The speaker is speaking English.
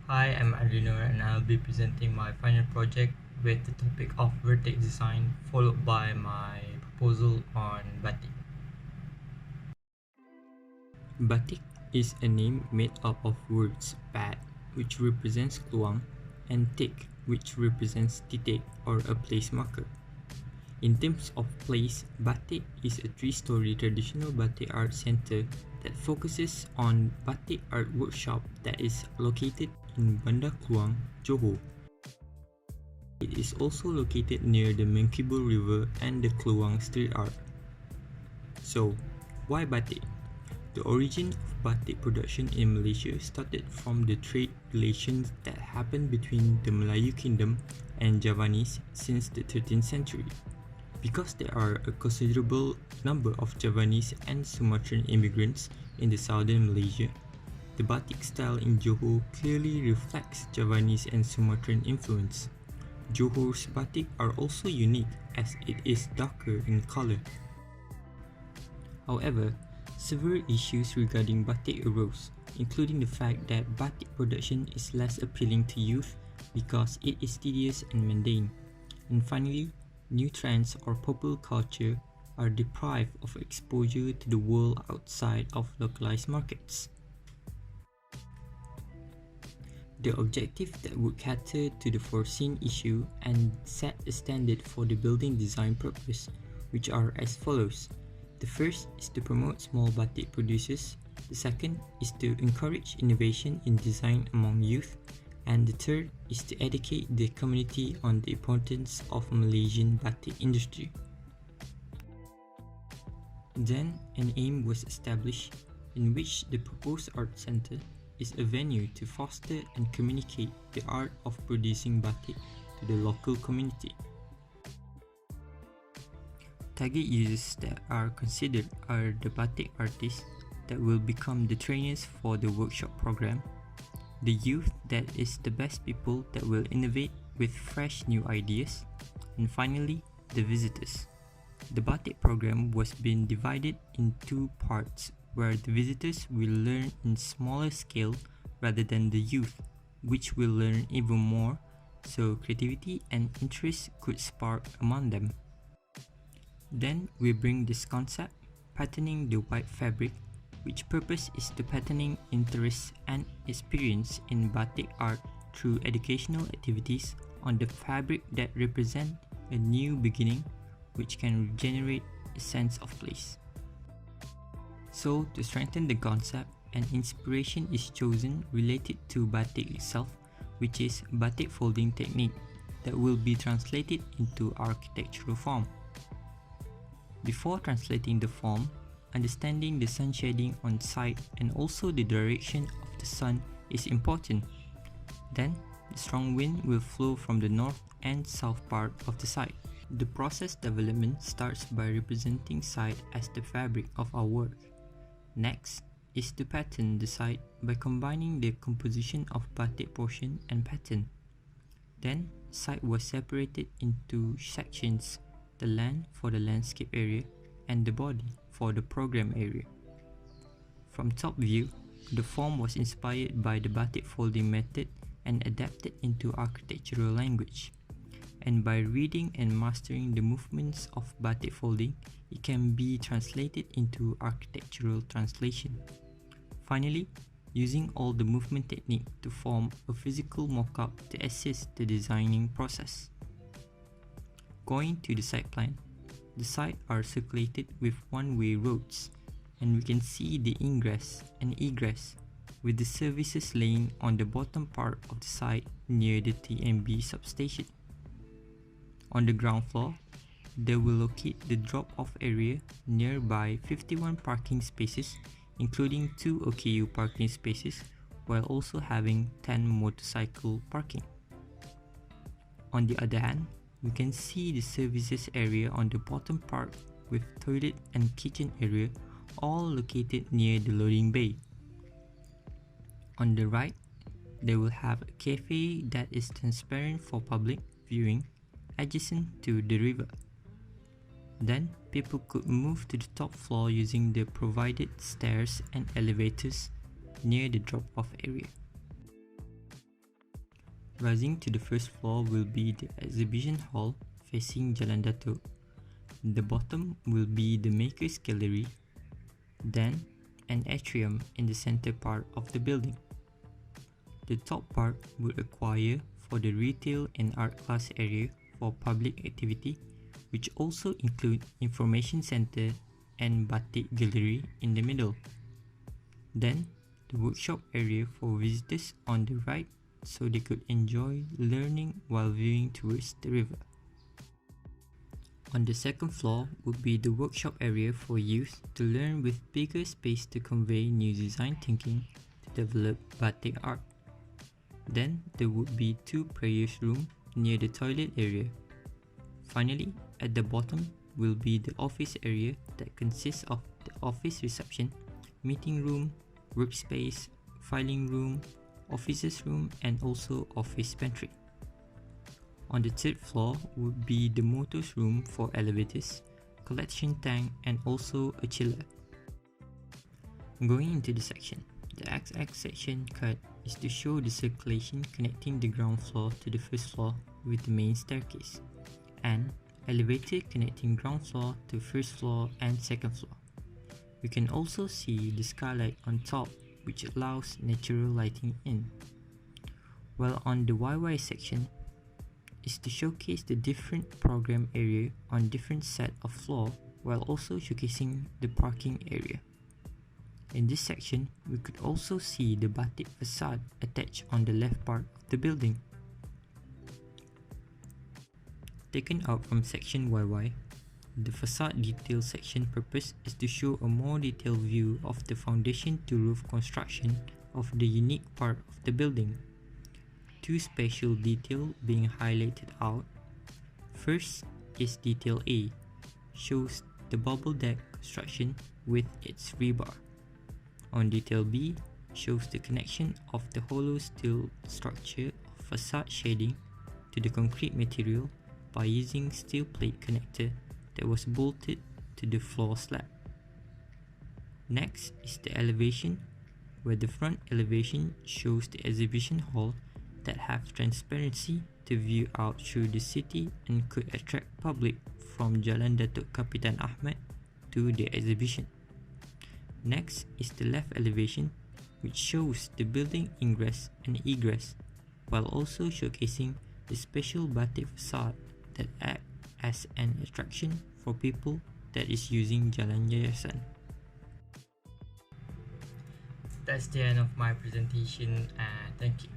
Hi, I'm Adrino and I'll be presenting my final project with the topic of vertex design followed by my proposal on Bat-Tik. Bat-Tik is a name made up of words bat, which represents kluang, and tik, which represents titik or a place marker. In terms of place, Bat-Tik is a 3-story traditional batik art center that focuses on batik art workshop that is located in Bandar Kluang, Johor. It is also located near the Mengkibul River and the Kluang street art. So, why batik? The origin of batik production in Malaysia started from the trade relations that happened between the Melayu Kingdom and Javanese since the 13th century. Because there are a considerable number of Javanese and Sumatran immigrants in the southern Malaysia, the batik style in Johor clearly reflects Javanese and Sumatran influence. Johor's batik are also unique as it is darker in color. However, several issues regarding batik arose, including the fact that batik production is less appealing to youth because it is tedious and mundane. And finally, new trends or popular culture are deprived of exposure to the world outside of localized markets. The objective that would cater to the foreseen issue and set a standard for the building design purpose, which are as follows. The first is to promote small batik producers, the second is to encourage innovation in design among youth, and the third is to educate the community on the importance of Malaysian batik industry. Then an aim was established in which the proposed art center is a venue to foster and communicate the art of producing batik to the local community. Target users that are considered are the batik artists that will become the trainers for the workshop program, the youth that is the best people that will innovate with fresh new ideas, and finally, the visitors. The batik program was being divided in 2 parts where the visitors will learn in smaller scale rather than the youth, which will learn even more, so creativity and interest could spark among them. Then we bring this concept, patterning the white fabric, which purpose is to patterning interest and experience in batik art through educational activities on the fabric that represent a new beginning which can generate a sense of place. So to strengthen the concept, an inspiration is chosen related to batik itself, which is batik folding technique that will be translated into architectural form. Before translating the form, understanding the sun shading on site and also the direction of the sun is important. Then, the strong wind will flow from the north and south part of the site. The process development starts by representing site as the fabric of our work. Next is to pattern the site by combining the composition of batik portion and pattern. Then, site was separated into sections, the land for the landscape area and the body for the program area. From top view, the form was inspired by the batik folding method and adapted into architectural language. And by reading and mastering the movements of batik folding, it can be translated into architectural translation. Finally, using all the movement technique to form a physical mock-up to assist the designing process. Going to the site plan, the site are circulated with one-way roads, and we can see the ingress and egress with the services laying on the bottom part of the site near the TMB substation. On the ground floor, they will locate the drop-off area nearby 51 parking spaces, including 2 OKU parking spaces, while also having 10 motorcycle parking. On the other hand, we can see the services area on the bottom part with toilet and kitchen area all located near the loading bay. On the right, they will have a cafe that is transparent for public viewing adjacent to the river. Then, people could move to the top floor using the provided stairs and elevators near the drop-off area. Rising to the first floor will be the exhibition hall facing Jalan Datuk. The bottom will be the Makers Gallery, then an atrium in the center part of the building. The top part would acquire for the retail and art class area for public activity, which also include information center and Bat-Tik gallery in the middle. Then the workshop area for visitors on the right so they could enjoy learning while viewing towards the river. On the second floor would be the workshop area for youth to learn with bigger space to convey new design thinking to develop Bat-Tik art. Then there would be 2 prayers rooms near the toilet area. Finally, at the bottom will be the office area that consists of the office reception, meeting room, workspace, filing room, officers room and also office pantry. On the third floor would be the motors room for elevators, collection tank and also a chiller. Going into the section, the XX section cut is to show the circulation connecting the ground floor to the first floor with the main staircase, and elevator connecting ground floor to first floor and second floor. We can also see the skylight on top which allows natural lighting in. While on the YY section is to showcase the different program area on different set of floor while also showcasing the parking area. In this section, we could also see the Bat-Tik facade attached on the left part of the building. Taken out from section YY, the facade detail section purpose is to show a more detailed view of the foundation to roof construction of the unique part of the building. 2 special details being highlighted out. First is detail A, shows the bubble deck construction with its rebar. On detail B, shows the connection of the hollow steel structure of facade shading to the concrete material by using steel plate connector that was bolted to the floor slab. Next is the elevation, where the front elevation shows the exhibition hall that have transparency to view out through the city and could attract public from Jalan Datuk Kapitan Ahmad to the exhibition. Next is the left elevation, which shows the building ingress and egress, while also showcasing the special Bat-Tik facade that act as an attraction for people that is using Jalan Yayasan. That's the end of my presentation and thank you.